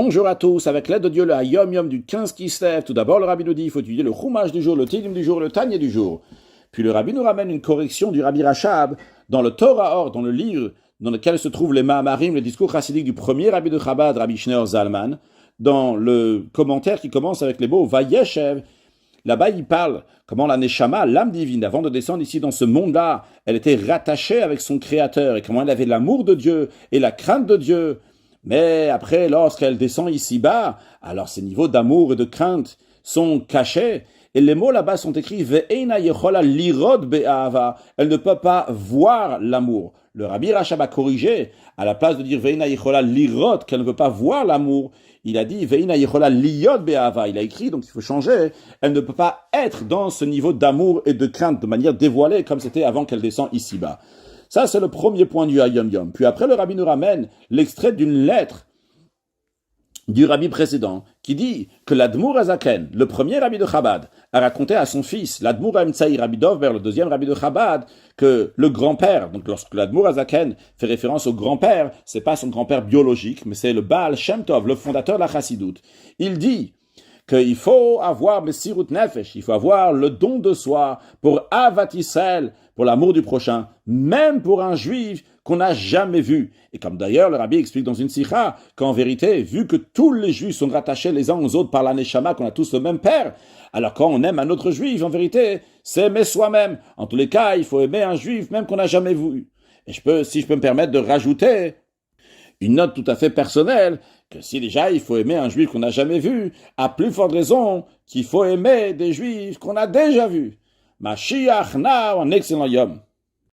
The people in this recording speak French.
Bonjour à tous, avec l'aide de Dieu, le Hayom Yom du 15 qui se lève. Tout d'abord, le rabbi nous dit il faut étudier le Chumash du jour, le Tilim du jour, le Tanya du jour. Puis le rabbi nous ramène une correction du rabbi Rachab dans le Torah Or, dans le livre dans lequel se trouvent les Mahamarim, le discours chassidique du premier rabbi de Chabad, Rabbi Schneur Zalman, dans le commentaire qui commence avec les mots Vayeshev. Là-bas, il parle comment la Neshama, l'âme divine, avant de descendre ici dans ce monde-là, elle était rattachée avec son Créateur et comment elle avait l'amour de Dieu et la crainte de Dieu. Mais après, lorsqu'elle descend ici-bas, alors ces niveaux d'amour et de crainte sont cachés. Et les mots là-bas sont écrits « Ve'eina yechola lirod be'ahava ». Elle ne peut pas voir l'amour. Le Rabbi Rachab a corrigé, à la place de dire « Ve'eina yechola lirod », qu'elle ne peut pas voir l'amour, il a dit « Ve'eina yechola liyod be'ahava ». Il a écrit, donc il faut changer. Elle ne peut pas être dans ce niveau d'amour et de crainte de manière dévoilée comme c'était avant qu'elle descende ici-bas. Ça, c'est le premier point du Hayom Yom. Puis après, le rabbi nous ramène l'extrait d'une lettre du rabbi précédent qui dit que l'Admour Azaken, le premier rabbi de Chabad, a raconté à son fils, l'Admour Emtsaï Rabbi Dovber, le deuxième rabbi de Chabad, que le grand-père, donc lorsque l'Admour Azaken fait référence au grand-père, c'est pas son grand-père biologique, mais c'est le Baal Shem Tov, le fondateur de la Chassidoute. Il dit qu'il faut avoir Messirut Nefesh, il faut avoir le don de soi pour Avat Yisrael, pour l'amour du prochain, même pour un juif qu'on n'a jamais vu. Et comme d'ailleurs le rabbi explique dans une sikha, qu'en vérité, vu que tous les juifs sont rattachés les uns aux autres par la neshama, qu'on a tous le même père, alors quand on aime un autre juif, en vérité, c'est aimer soi-même. En tous les cas, il faut aimer un juif même qu'on n'a jamais vu. Et si je peux me permettre de rajouter une note tout à fait personnelle, que si déjà il faut aimer un juif qu'on n'a jamais vu, à plus forte raison qu'il faut aimer des juifs qu'on a déjà vus. Mashiach na, un excellent yom.